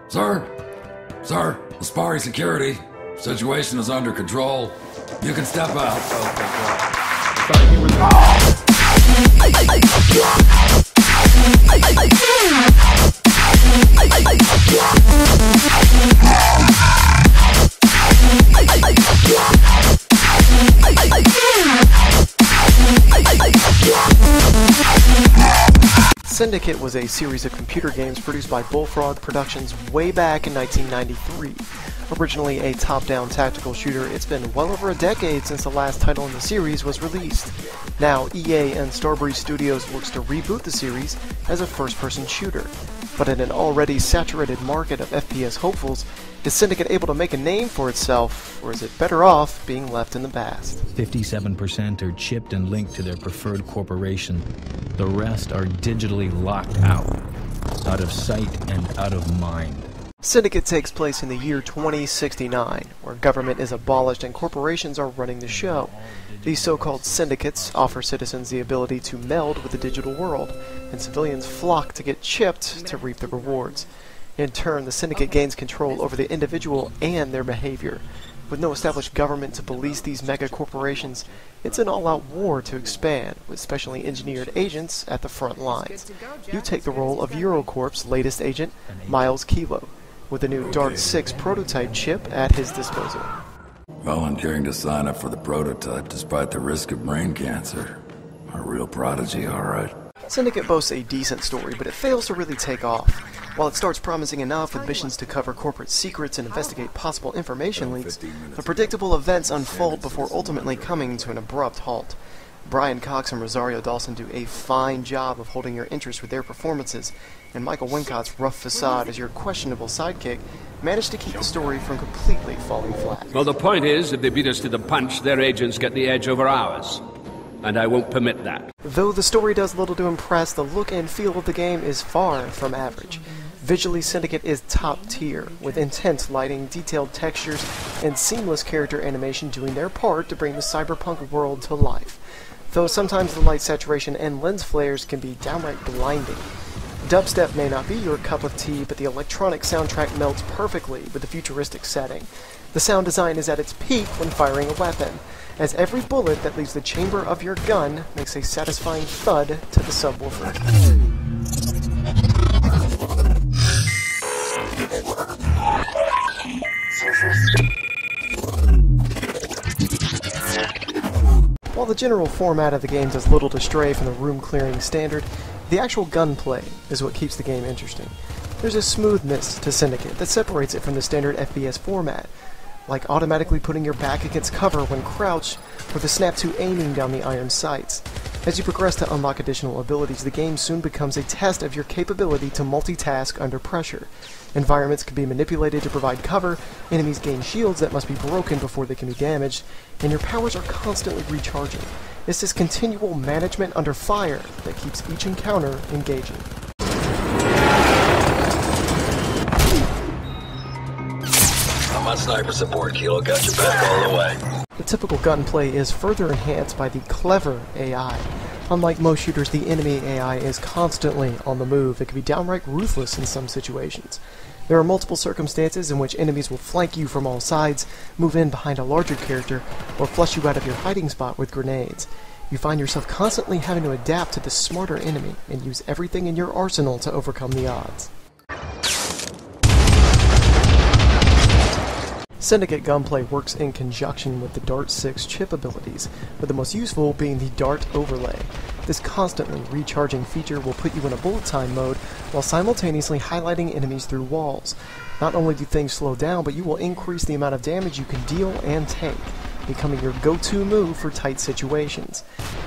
Sir? Sir, Aspari Security. Situation is under control. You can step out. Syndicate was a series of computer games produced by Bullfrog Productions way back in 1993. Originally a top-down tactical shooter, it's been well over a decade since the last title in the series was released. Now, EA and Starbreeze Studios looks to reboot the series as a first-person shooter. But in an already saturated market of FPS hopefuls, is Syndicate able to make a name for itself, or is it better off being left in the past? 57% are chipped and linked to their preferred corporation. The rest are digitally locked out of sight and out of mind. Syndicate takes place in the year 2069, where government is abolished and corporations are running the show. These so-called syndicates offer citizens the ability to meld with the digital world, and civilians flock to get chipped to reap the rewards. In turn, the syndicate gains control over the individual and their behavior. With no established government to police these mega-corporations, it's an all-out war to expand, with specially engineered agents at the front lines. You take the role of EuroCorp's latest agent, Miles Kilo, with a new Dart 6 prototype chip at his disposal. Volunteering to sign up for the prototype despite the risk of brain cancer. A real prodigy, alright. Syndicate boasts a decent story, but it fails to really take off. While it starts promising enough with missions to cover corporate secrets and investigate possible information leaks, the predictable events unfold before ultimately coming to an abrupt halt. Brian Cox and Rosario Dawson do a fine job of holding your interest with their performances, and Michael Wincott's rough facade as your questionable sidekick managed to keep the story from completely falling flat. Well, the point is, if they beat us to the punch, their agents get the edge over ours. And I won't permit that. Though the story does little to impress, the look and feel of the game is far from average. Visually, Syndicate is top tier, with intense lighting, detailed textures, and seamless character animation doing their part to bring the cyberpunk world to life. Though sometimes the light saturation and lens flares can be downright blinding. Dubstep may not be your cup of tea, but the electronic soundtrack melds perfectly with the futuristic setting. The sound design is at its peak when firing a weapon, as every bullet that leaves the chamber of your gun makes a satisfying thud to the subwoofer. While the general format of the game does little to stray from the room-clearing standard, the actual gunplay is what keeps the game interesting. There's a smoothness to Syndicate that separates it from the standard FPS format, like automatically putting your back against cover when crouched, or the snap to aiming down the iron sights. As you progress to unlock additional abilities, the game soon becomes a test of your capability to multitask under pressure. Environments can be manipulated to provide cover, enemies gain shields that must be broken before they can be damaged, and your powers are constantly recharging. It's this continual management under fire that keeps each encounter engaging. I'm on sniper support, Kilo. Got your back all the way. The typical gunplay is further enhanced by the clever AI. Unlike most shooters, the enemy AI is constantly on the move. It can be downright ruthless in some situations. There are multiple circumstances in which enemies will flank you from all sides, move in behind a larger character, or flush you out of your hiding spot with grenades. You find yourself constantly having to adapt to the smarter enemy and use everything in your arsenal to overcome the odds. Syndicate gunplay works in conjunction with the Dart 6 chip abilities, with the most useful being the Dart Overlay. This constantly recharging feature will put you in a bullet time mode while simultaneously highlighting enemies through walls. Not only do things slow down, but you will increase the amount of damage you can deal and take, becoming your go-to move for tight situations.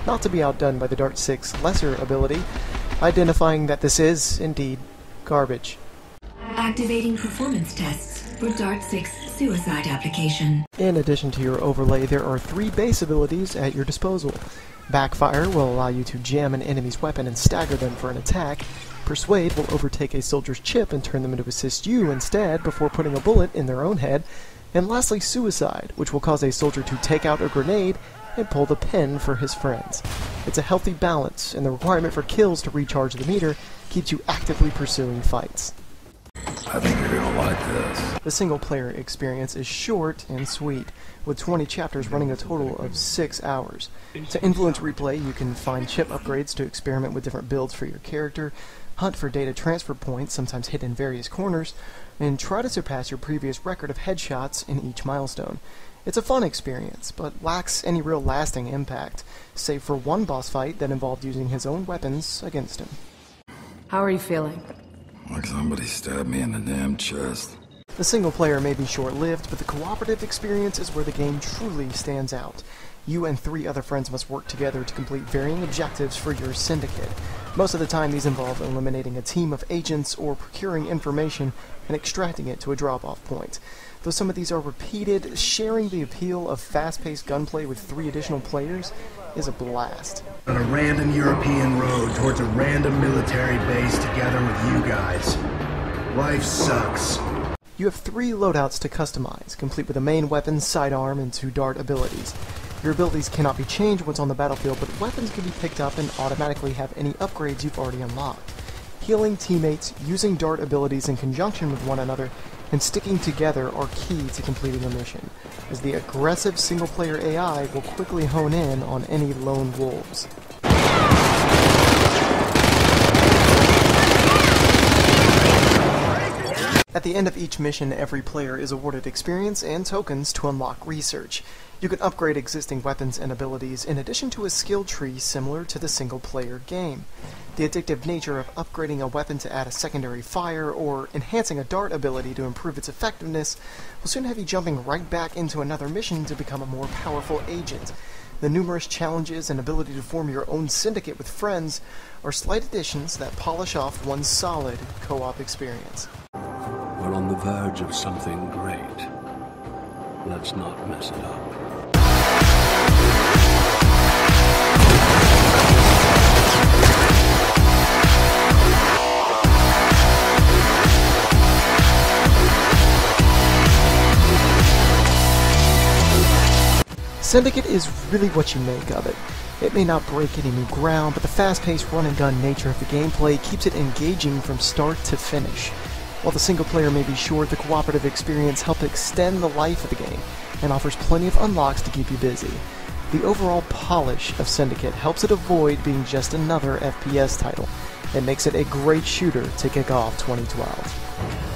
Not to be outdone by the Dart 6 lesser ability, identifying that this is, indeed, garbage. Activating performance tests for Dart 6 suicide application. In addition to your overlay, there are 3 base abilities at your disposal. Backfire will allow you to jam an enemy's weapon and stagger them for an attack. Persuade will overtake a soldier's chip and turn them to assist you instead before putting a bullet in their own head. And lastly, Suicide, which will cause a soldier to take out a grenade and pull the pin for his friends. It's a healthy balance, and the requirement for kills to recharge the meter keeps you actively pursuing fights. I think you're gonna like this. The single-player experience is short and sweet, with 20 chapters running a total of 6 hours. To influence replay, you can find chip upgrades to experiment with different builds for your character, hunt for data transfer points, sometimes hidden in various corners, and try to surpass your previous record of headshots in each milestone. It's a fun experience, but lacks any real lasting impact, save for one boss fight that involved using his own weapons against him. How are you feeling? Like somebody stabbed me in the damn chest. The single player may be short-lived, but the cooperative experience is where the game truly stands out. You and 3 other friends must work together to complete varying objectives for your syndicate. Most of the time these involve eliminating a team of agents or procuring information and extracting it to a drop-off point. Though some of these are repeated, sharing the appeal of fast-paced gunplay with 3 additional players is a blast. On a random European road towards a random military base together with you guys. Life sucks. You have 3 loadouts to customize, complete with a main weapon, sidearm, and 2 dart abilities. Your abilities cannot be changed once on the battlefield, but weapons can be picked up and automatically have any upgrades you've already unlocked. Healing teammates, using dart abilities in conjunction with one another, and sticking together are key to completing a mission, as the aggressive single-player AI will quickly hone in on any lone wolves. At the end of each mission, every player is awarded experience and tokens to unlock research. You can upgrade existing weapons and abilities in addition to a skill tree similar to the single-player game. The addictive nature of upgrading a weapon to add a secondary fire or enhancing a dart ability to improve its effectiveness will soon have you jumping right back into another mission to become a more powerful agent. The numerous challenges and ability to form your own syndicate with friends are slight additions that polish off one solid co-op experience. We're on the verge of something great. Let's not mess it up. Syndicate is really what you make of it. It may not break any new ground, but the fast-paced run-and-gun nature of the gameplay keeps it engaging from start to finish. While the single player may be short, the cooperative experience helps extend the life of the game and offers plenty of unlocks to keep you busy. The overall polish of Syndicate helps it avoid being just another FPS title. It makes it a great shooter to kick off 2012.